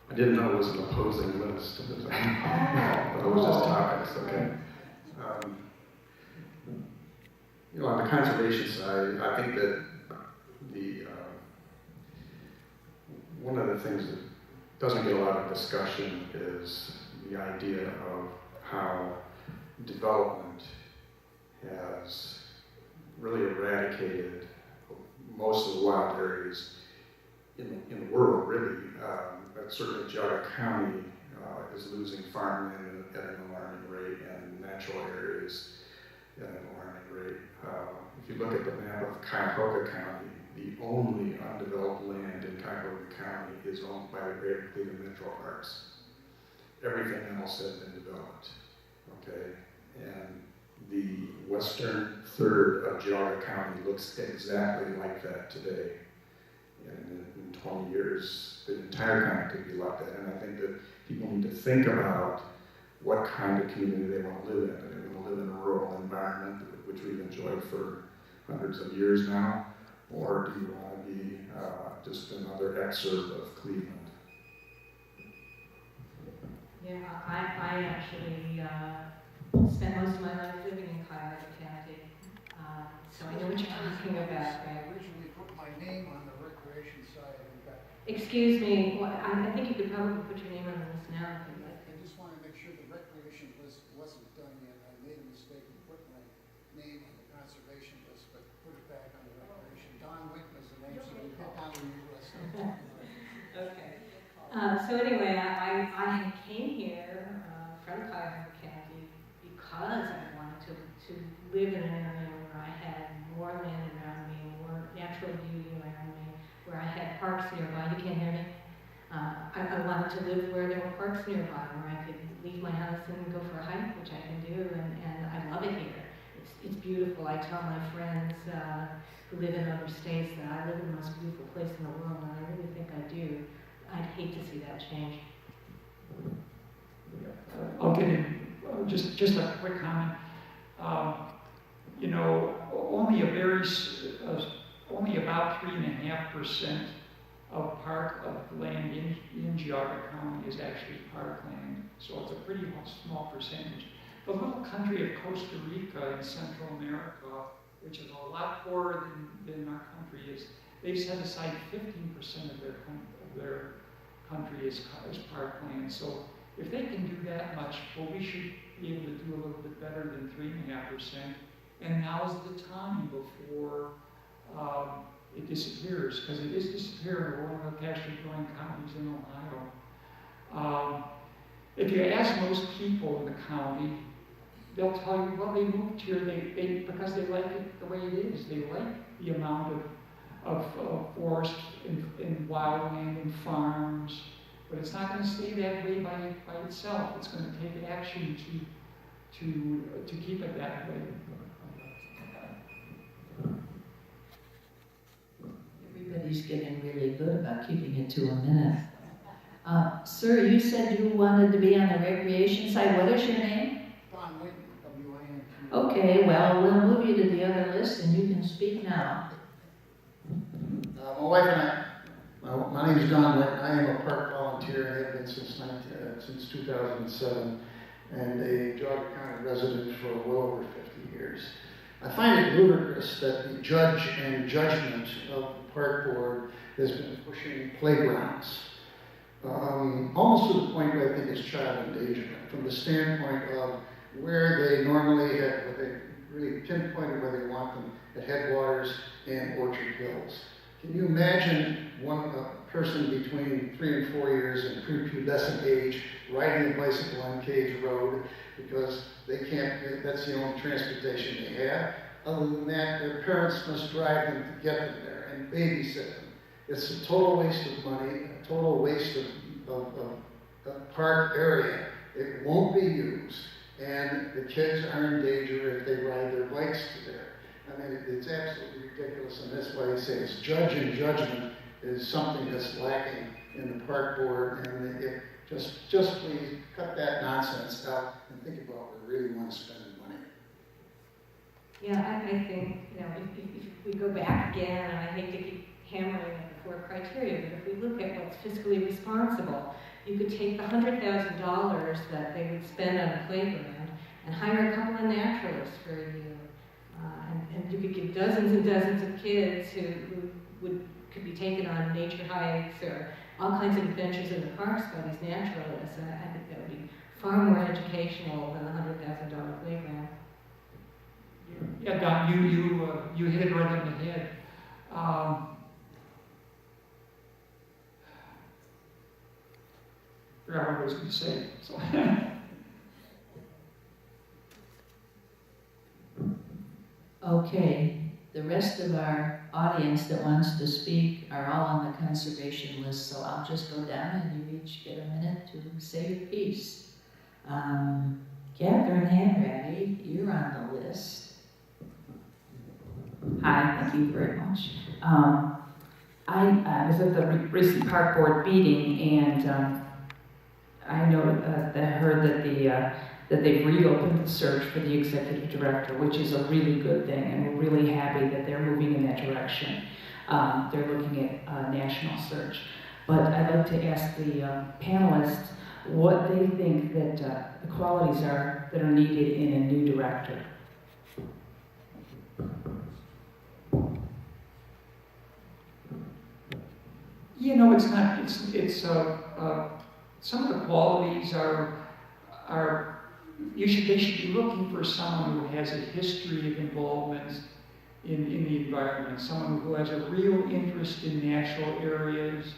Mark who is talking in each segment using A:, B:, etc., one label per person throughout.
A: I didn't know it was an opposing list, but it was just topics, okay. On the conservation side, I think that one of the things that doesn't get a lot of discussion is the idea of how development has really eradicated most of the wild areas in the world, really. But certainly Geauga County is losing farmland at an alarming rate, and natural areas at an alarming rate. If you look at the map of Geauga County, the only undeveloped land in Geauga County is owned by the Greater Cleveland Metro Parks. Everything else has been developed, okay? And the western third of Geauga County looks exactly like that today. And in 20 years, the entire county could be like that. And I think that people need to think about what kind of community they want to live in. Do they want to live in a rural environment, which we've enjoyed for hundreds of years now? Or do you want to be just another exurb of Cleveland?
B: Yeah, I actually spent most of my life living in Geauga County, so I know what you're talking about,
C: I
B: right?
C: originally put my name on the recreation side and got.
B: Excuse me, well, I think you could probably put your name on the list now.
C: I just want to make sure the recreation list wasn't done yet. I made a mistake and put my name on the conservation list, but put it back on the recreation. Don Whitman is the name, so we put down the new list.
B: Okay. So anyway, I came here from Geauga County because I wanted to live in an area where I had more land around me, more natural beauty around me, where I had parks nearby. You can't hear me? I wanted to live where there were parks nearby, where I could leave my house and go for a hike, which I can do, and I love it here. It's beautiful. I tell my friends who live in other states that I live in the most beautiful place in the world, and I really think I do. I'd hate to see that change.
D: I'll get in just a quick comment. Only about 3.5% of land in Geauga County is actually parkland, so it's a pretty small percentage. The little country of Costa Rica in Central America, which is a lot poorer than our country is, they've set aside 15% of their country as parkland. So if they can do that much, well, we should be able to do a little bit better than 3.5%. And now's the time before it disappears, because it is disappearing in one of the pasture-growing counties in Ohio. If you ask most people in the county, they'll tell you, well, they moved here because they like it the way it is. They like the amount of forest and wildland and farms, but it's not going to stay that way by itself. It's going to take action to keep it that way.
E: Everybody's getting really good about keeping it to a minute. Sir, you said you wanted to be on the recreation side. What is your name?
C: Don Whitman, W-I-N.
E: Okay, well, we'll move you to the other list and you can speak now.
C: My wife and I, my name is John Whitman. I am a park volunteer and have been since 2007, and a Geauga County resident for well over 50 years. I find it ludicrous that the judge and judgment of the park board has been pushing playgrounds, almost to the point where I think it's child endangerment, from the standpoint of where they normally had, what they really pinpointed where they want them, at Headwaters and Orchard Hills. Can you imagine a person between 3 and 4 years in prepubescent age riding a bicycle on Cage Road because they can't, that's the only transportation they have. Other than that, their parents must drive them to get them there and babysit them. It's a total waste of money, a total waste of park area. It won't be used, and the kids are in danger if they ride their bikes to there. I mean, it's absolutely ridiculous, and that's why I say it's judge and judgment is something that's lacking in the park board, and if just please cut that nonsense out and think about where we really want to spend the money.
B: Yeah, I think, if we go back again, and I hate to keep hammering at the four criteria, but if we look at what's fiscally responsible, you could take the $100,000 that they would spend on a playground and hire a couple of naturalists for a year. And you could get dozens and dozens of kids who could be taken on nature hikes or all kinds of adventures in the parks by these naturalists. And I think that would be far more educational than a $100,000 playground.
D: Yeah, Don, you hit it right on the head. Forgot what I was going to say. So.
E: Okay, the rest of our audience that wants to speak are all on the conservation list, so I'll just go down and you each get a minute to say your piece. Catherine Hanratty, you're on the list.
F: Hi, thank you very much. I was at the recent park board meeting, and I know that I heard that they've reopened the search for the executive director, which is a really good thing, and we're really happy that they're moving in that direction. They're looking at a national search. But I'd like to ask the panelists what they think that the qualities are that are needed in a new director.
D: You know, it's not. It's some of the qualities are. They should be looking for someone who has a history of involvement in the environment, someone who has a real interest in natural areas,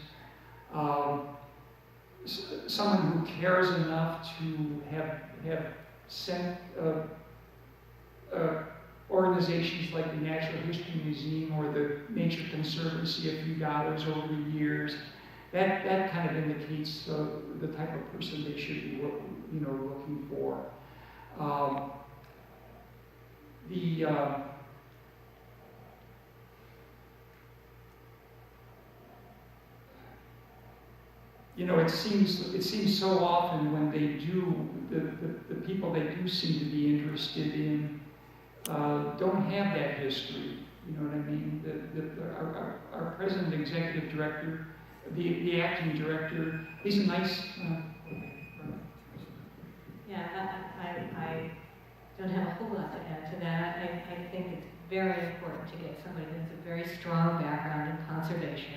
D: someone who cares enough to have sent organizations like the Natural History Museum or the Nature Conservancy a few dollars over the years. That kind of indicates the type of person they should be looking for. It seems so often when they do, the people they do seem to be interested in don't have that history. You know what I mean? Our present executive director, the acting director, he's a nice.
B: Yeah, I don't have a whole lot to add to that. I think it's very important to get somebody who has a very strong background in conservation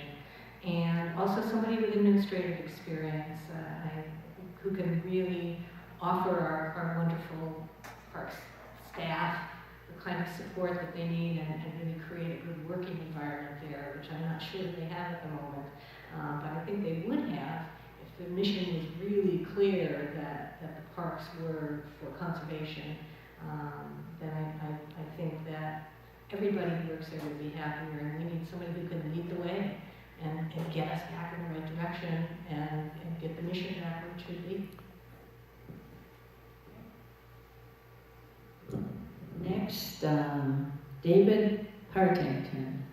B: and also somebody with administrative experience who can really offer our wonderful parks staff the kind of support that they need and really create a good working environment there, which I'm not sure that they have at the moment. But I think they would have if the mission was really clear that the parks were for conservation. Then I think that everybody who works there would be happier, and we need somebody who can lead the way and get us back in the right direction and get the mission back where it should be.
E: Next, David Partington.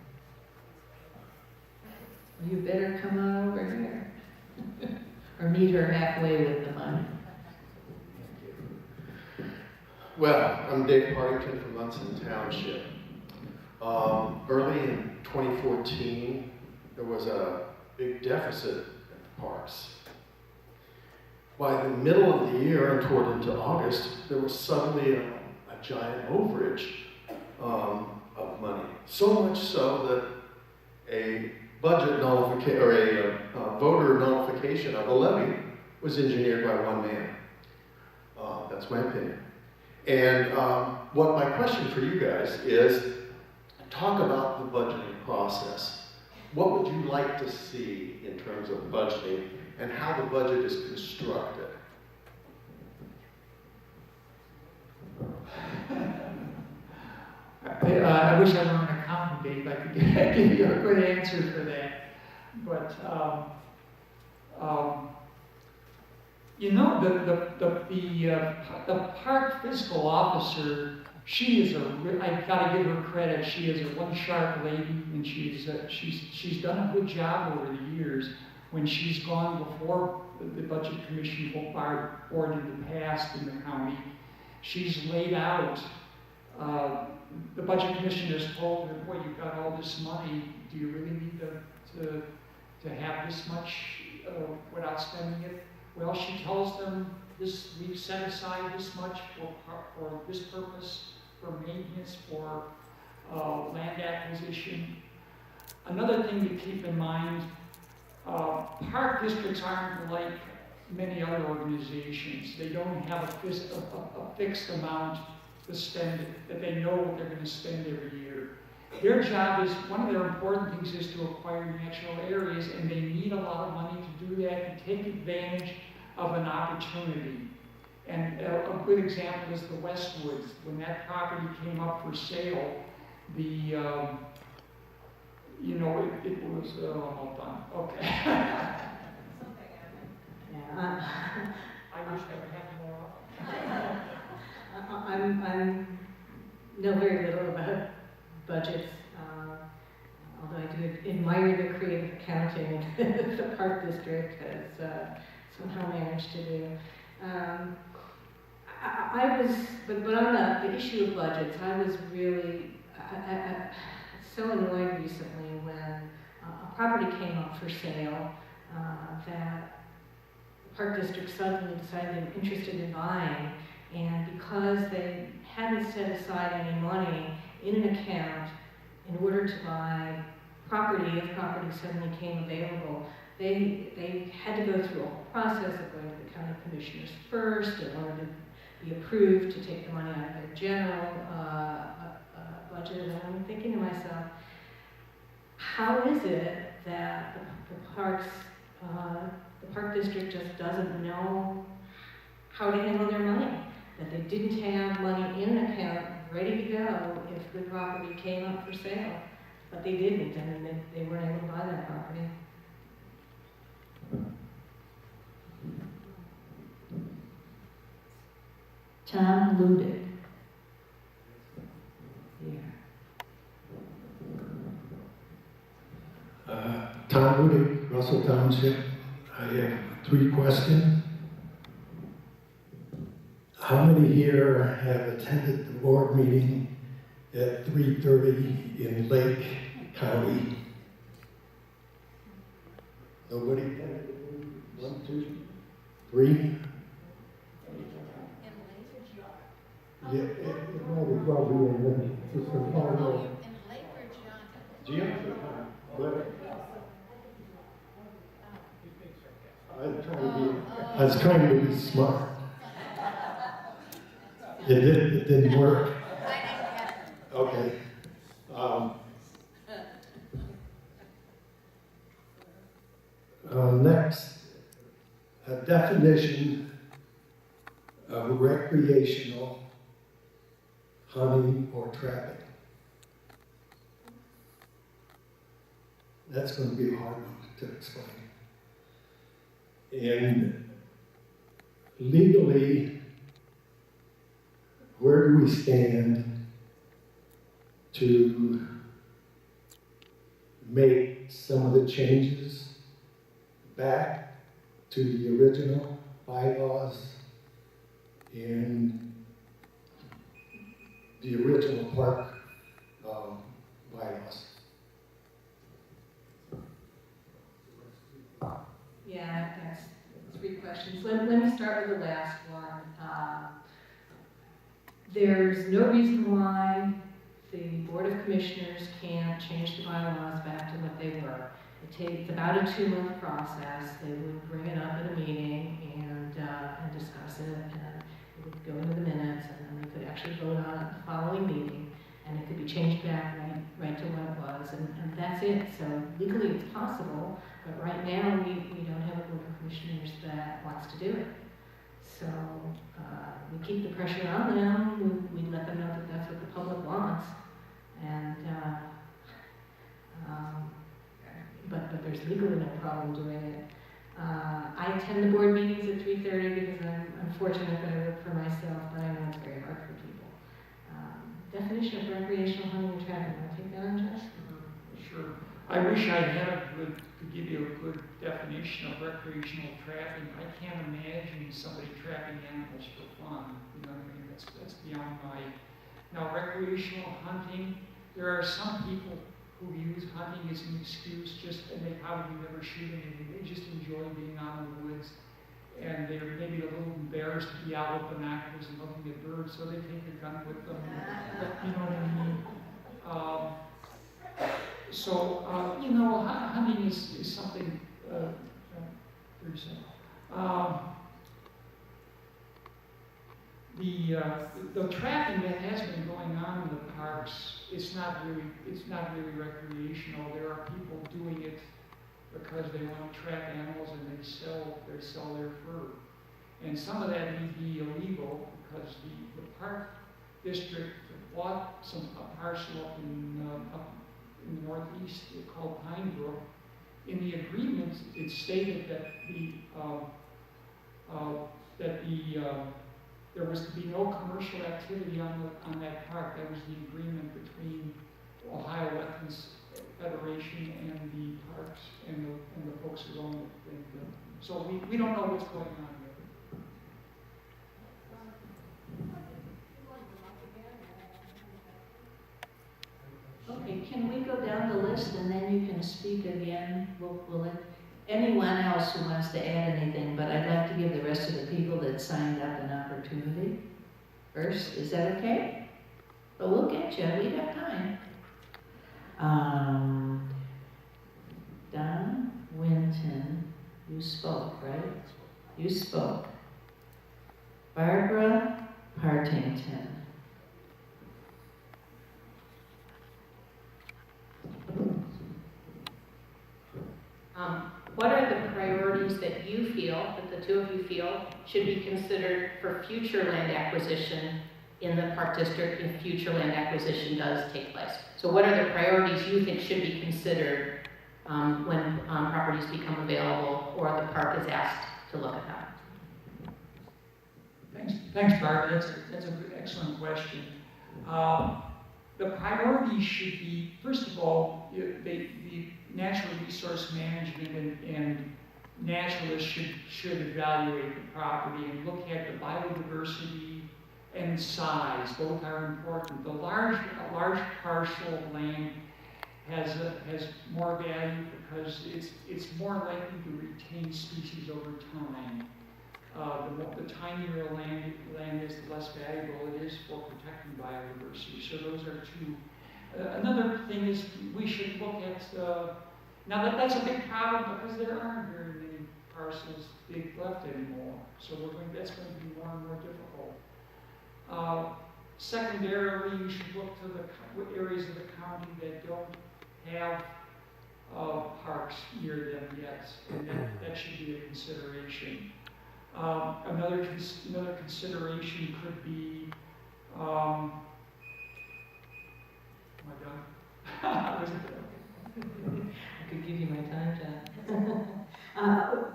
E: You better come on over here. Or meet her halfway with the money.
G: Well, I'm Dave Partington from Munson Township. Early in 2014, there was a big deficit at the parks. By the middle of the year and toward into August, there was suddenly a giant overage of money. So much so that a budget nullification or a voter nullification of the levy was engineered by one man. That's my opinion. And what my question for you guys is, talk about the budgeting process. What would you like to see in terms of budgeting and how the budget is constructed?
D: I wish I were an accountant, Dave. I could give you a good answer for that. But the park fiscal officer, she is I gotta give her credit. She is a one sharp lady, and she's done a good job over the years. When she's gone before the budget commission board in the past in the county, she's laid out. The budget commission has told her, boy, you've got all this money. Do you really need to to have this much without spending it? Well, she tells them we've set aside this much for this purpose, for maintenance, for land acquisition. Another thing to keep in mind, park districts aren't like many other organizations. They don't have a fixed amount to spend, that they know what they're going to spend every year. Their job is, one of their important things is to acquire natural areas, and they need a lot of money to do that, to take advantage of an opportunity. And a good example is the Westwoods. When that property came up for sale, it was all done. Okay.
B: Yeah.
D: I wish I would have more.
B: I know very little about budgets, although I do admire the creative accounting the Park District has somehow managed to do. But on the issue of budgets, I was really so annoyed recently when a property came up for sale that the Park District suddenly decided they were interested in buying, and because they hadn't set aside any money in an account in order to buy property, if property suddenly came available, they had to go through a whole process of going to the county commissioners first in order to be approved to take the money out of their general budget. And I'm thinking to myself, how is it that the Park District just doesn't know how to handle their money? That they didn't have money in an account ready to go if the property came up for sale, but they didn't, and they weren't able to buy that property.
E: Tom Ludick. Here.
H: Tom Ludick, Russell Township. I have 3 questions. How many here have attended the board meeting at 3:30 in Lake County? Nobody? 1, 2, 3? Yeah, it might as well be in Lake. It's a part of Geauga. But I was trying to be smart. It didn't work. Okay. Next, a definition of recreational hunting or trapping. That's going to be a hard one to explain. And legally, where do we stand to make some of the changes back to the original bylaws and the original park bylaws?
B: Yeah, that's 3 questions. Let me start with the last one. There's no reason why the Board of Commissioners can't change the bylaws back to what they were. It's about a 2-month process. They would bring it up at a meeting and discuss it, and it would go into the minutes, and then they could actually vote on it at the following meeting, and it could be changed back right to what it was, and that's it. So legally it's possible, but right now we don't have a Board of Commissioners that wants to do it. So we keep the pressure on them. We let them know that that's what the public wants, and but there's legally no problem doing it. I attend the board meetings at 3:30 because I'm fortunate that I work for myself, but I know it's very hard for people. Definition of recreational hunting and trapping. Want to take that on, Jess?
D: Sure. I wish I could give you a good definition of recreational trapping. I can't imagine somebody trapping animals for fun. You know what I mean? That's beyond my. Now, recreational hunting, there are some people who use hunting as an excuse, and they probably never shoot anything. They just enjoy being out in the woods, and they're maybe a little embarrassed to be out with binoculars and looking at birds, so they take a gun with them. You know what I mean? Hunting is something very simple. The trapping that has been going on in the parks, it's not really recreational. There are people doing it because they want to trap animals and they sell their fur. And some of that may be illegal because the park district bought a parcel up in the northeast called Pine Brook. In the agreement, it stated that there was to be no commercial activity on that park. That was the agreement between Ohio Wetlands Federation and the parks and the folks who own it. So we don't know what's going on there.
E: Okay, can we go down the list and then you can speak again? We'll let anyone else who wants to add anything, but I'd like to give the rest of the people that signed up an opportunity first. Is that okay? But we'll get you. We have time. Don Winton, you spoke, right? You spoke. Barbara Partington.
I: What are the priorities that you feel, that the two of you feel, should be considered for future land acquisition in the Park District if future land acquisition does take place? So what are the priorities you think should be considered when properties become available or the park is asked to look at them?
D: Thanks, Barbara. That's a good, excellent question. The priorities should be, first of all, the natural resource management and naturalists should evaluate the property and look at the biodiversity and size. Both are important. A large parcel of land has more value because it's more likely to retain species over time. The tinier land is, the less valuable it is for protecting biodiversity. So those are two. Another thing is we should look at, now that's a big problem because there aren't very many parcels big left anymore. So that's going to be more and more difficult. Secondarily, you should look to the areas of the county that don't have parks near them yet, and that should be a consideration. Another consideration could be, oh my God.
B: I could give you my time, John.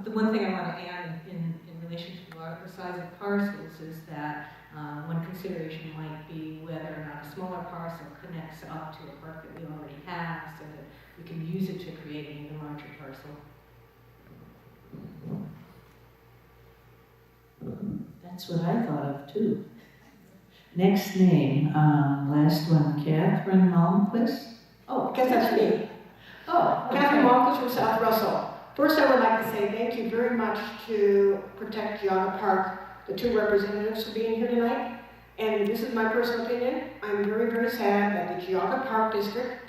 B: The one thing I want to add in relation to the size of parcels is that one consideration might be whether or not a smaller parcel connects up to a park that we already have so that we can use it to create an even larger parcel.
E: That's what I thought of too. Next name, last one, Catherine Malmquist.
J: Oh, I guess that's me.
E: Oh, okay.
J: Catherine Malmquist from South Russell. First, I would like to say thank you very much to Protect Geauga Park, the two representatives for being here tonight. And this is my personal opinion. I'm very, very sad that the Geauga Park District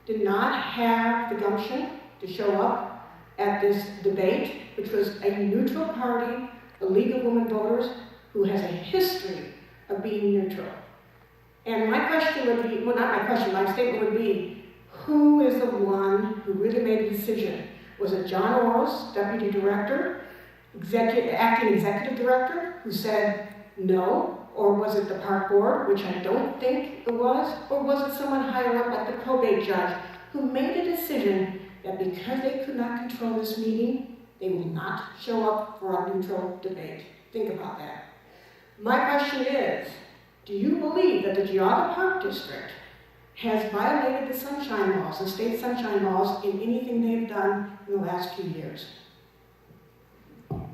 J: did not have the gumption to show up at this debate, which was a neutral party, the League of Women Voters, who has a history of being neutral. And my question would be, well, not my question, my statement would be, who is the one who really made a decision? Was it John Oros, Deputy Director, Acting Executive Director, who said no? Or was it the Park Board, which I don't think it was? Or was it someone higher up, like the probate judge, who made a decision that because they could not control this meeting, they will not show up for a neutral debate? Think about that. My question is, do you believe that the Geauga Park District has violated the sunshine laws, the state sunshine laws, in anything they've done in the last few years?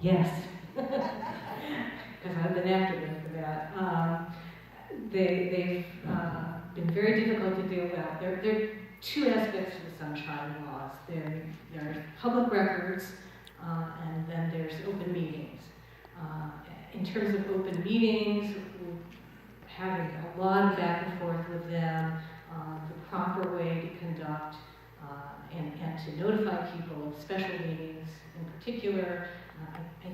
B: Yes, because I've been after them for that. They've been very difficult to deal with. two aspects to the sunshine laws. There's public records, and then there's open meetings. In terms of open meetings, we're having a lot of back and forth with them, the proper way to conduct and to notify people of special meetings in particular. I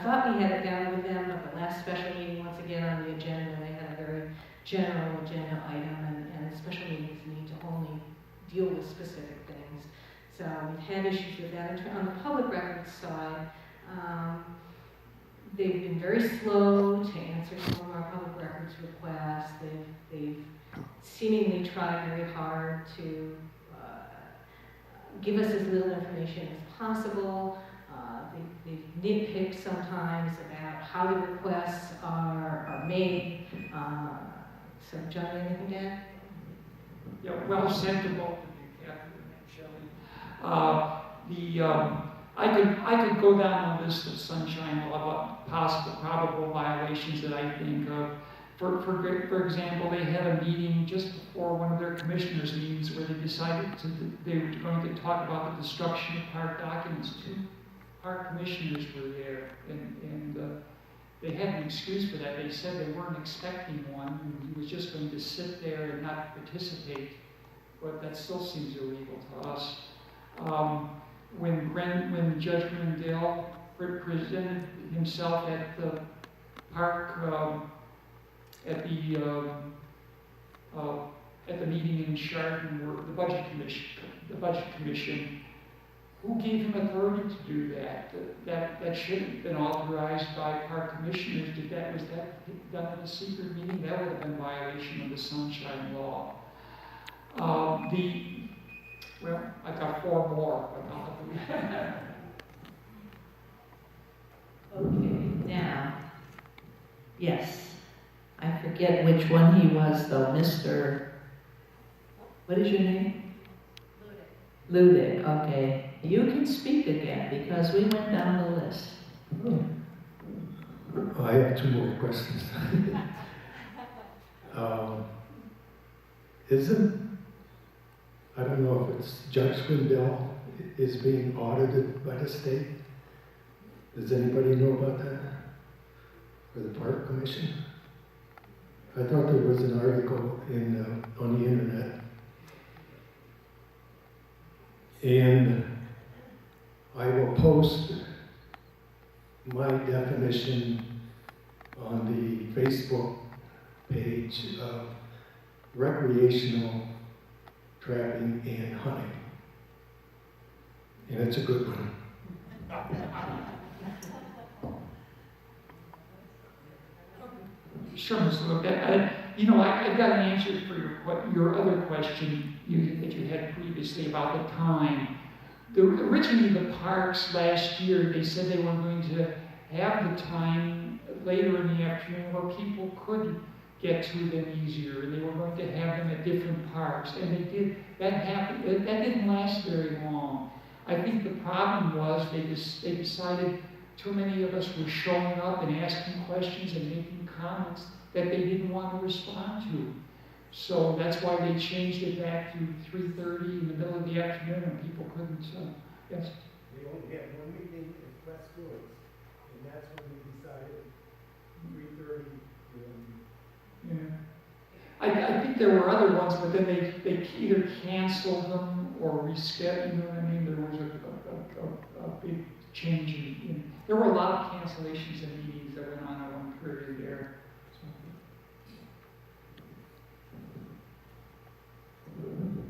B: thought we had it down with them, but the last special meeting, once again on the agenda, they had a very general agenda item, and special meetings need to only deal with specific things. So we've had issues with that. On the public records side, they've been very slow to answer some of our public records requests. They've seemingly tried very hard to give us as little information as possible. They've nitpicked sometimes about how the requests are made. So, John, anything to add?
D: Yeah, well said to both of you, Catherine and Shelley. I could go down a list of sunshine law possible probable violations that I think of. For example, they had a meeting just before one of their commissioners' meetings where they decided they were going to talk about the destruction of park documents. Two park commissioners were there, and they had an excuse for that. They said they weren't expecting one, and he was just going to sit there and not participate. But that still seems illegal to us. When Judge Rendell presented himself at the park at the meeting in Chardon, where the budget commission, who gave him authority to do that? That should have been authorized by park commissioners. Was that done at a secret meeting? That would have been violation of the sunshine law. Well, I got four more, but I'll
E: Okay, now, yes, I forget which one he was though, Mr. What is your name? Ludick, okay. You can speak again because we went down the list.
H: I have two more questions. I don't know if it's Judge Swindell is being audited by the state. Does anybody know about that? Or the Park Commission? I thought there was an article on the internet. And I will post my definition on the Facebook page of recreational trapping and hunting. And it's a good one.
D: Sure, Mr. Luke. I've got an answer for your other question that you had previously about the time. Originally, the parks last year, they said they were going to have the time later in the afternoon where people could get to them easier, and they were going to have them at different parks, and they did. That happened. That didn't last very long. I think the problem was they decided too many of us were showing up and asking questions and making comments that they didn't want to respond to. So that's why they changed it back to 3:30 in the middle of the afternoon, and people couldn't. Yes.
K: We only had one meeting in West Woods, and that's when we decided 3:30.
D: Yeah. I think there were other ones, but then they either canceled them or rescheduled. You know what I mean? There was a big change in. There were a lot of cancellations in meetings that went on at one period there.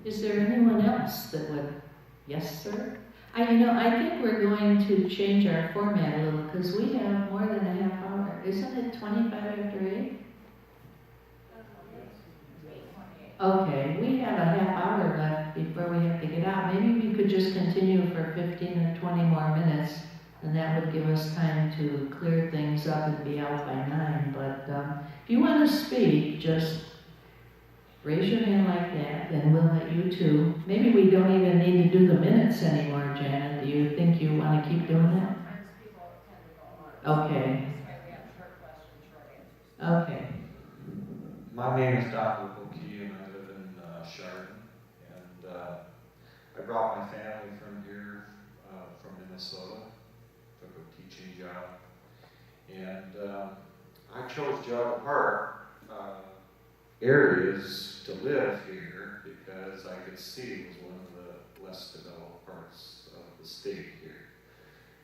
E: Is there anyone else that would? Yes, sir? I think we're going to change our format a little because we have more than a half hour. Isn't it 25 after 8? Okay, we have a half hour left before we have to get out. Maybe we could just continue for 15 or 20 more minutes, and that would give us time to clear things up and be out by 9. But if you want to speak, just raise your hand like that, and we'll let you too. Maybe we don't even need to do the minutes anymore, Janet. Do you think you want to keep doing that? Okay. Okay.
L: My name is Dr. Bokey, and I live in Chardon. And I brought my family from here, from Minnesota, took a teaching job, and I chose Geauga Park areas to live here because I could see it was one of the less developed parts of the state here.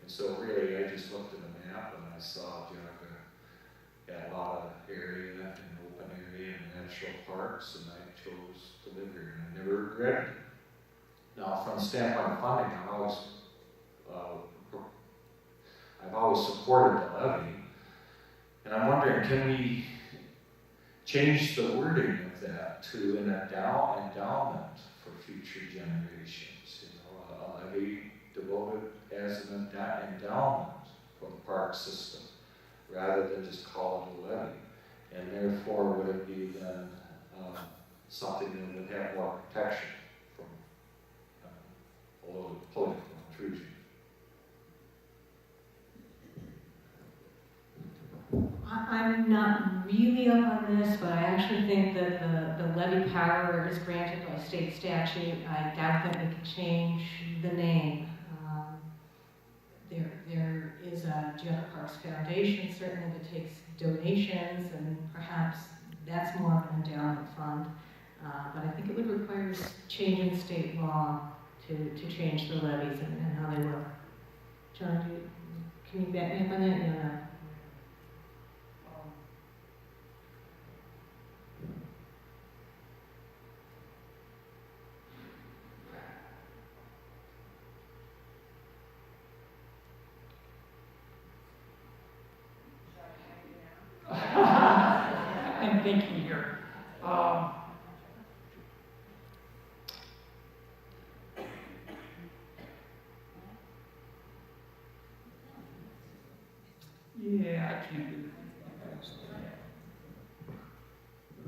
L: And so really I just looked at the map and I saw Geauga had a lot of area and open area and natural parks, and I chose to live here and I never regretted it. Now from the standpoint of funding, I've always supported the levy, and I'm wondering, can we change the wording of that to an endowment for future generations? You know, a levy devoted as an endowment for the park system, rather than just call it a levy. And therefore, would it be then something that would have more protection from a little political intrusion?
B: I'm not really up on this, but I actually think that the levy power is granted by state statute. I doubt that we can change the name. There is a Geauga Parks Foundation, certainly, that takes donations, and perhaps that's more of an endowment fund. But I think it would require changing state law to change the levies and how they work. John, can you back me up on that? Yeah.
D: I'm thinking here. Yeah, I can't do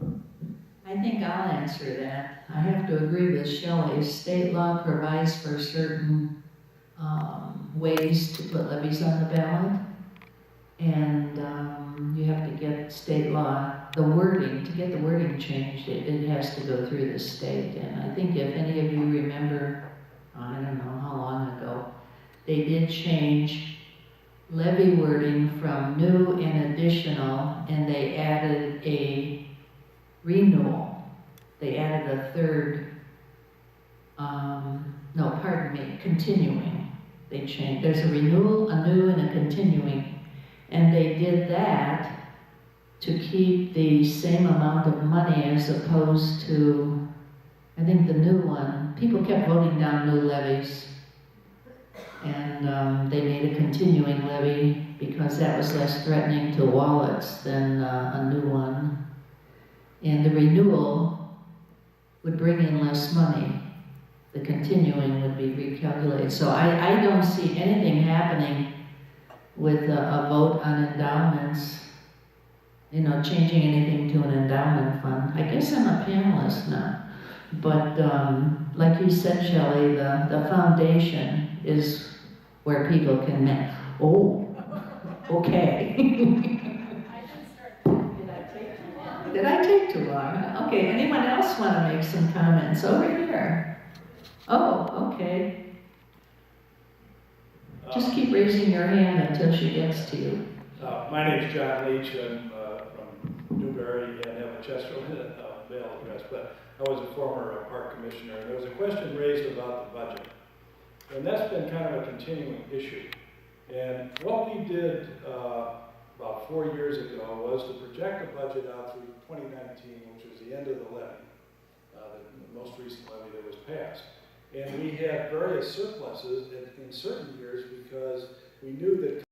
D: that.
E: I think I'll answer that. I have to agree with Shelley. State law provides for certain ways to put levies on the ballot, and you have to get state law, the wording, to get the wording changed, it has to go through the state. And I think if any of you remember, I don't know how long ago, they did change levy wording from new and additional, and they added a renewal. They added a third, continuing. They changed, there's a renewal, a new, and a continuing. And they did that to keep the same amount of money as opposed to, I think the new one, people kept voting down new levies. And they made a continuing levy because that was less threatening to wallets than a new one. And the renewal would bring in less money. The continuing would be recalculated. So I don't see anything happening with a vote on endowments, you know, changing anything to an endowment fund. I guess I'm a panelist now. But like you said, Shelley, the foundation is where people can make, oh, okay. Did I take too long? Okay, anyone else want to make some comments? Over here. Oh, okay. Just keep raising your hand until she gets to you.
M: My name is John Leach. I'm from Newberry and have a Chesterland mail address, but I was a former park commissioner, and there was a question raised about the budget. And that's been kind of a continuing issue. And what we did about 4 years ago was to project a budget out through 2019, which was the end of the levy, the most recent levy that was passed. And we had various surpluses in certain years because we knew that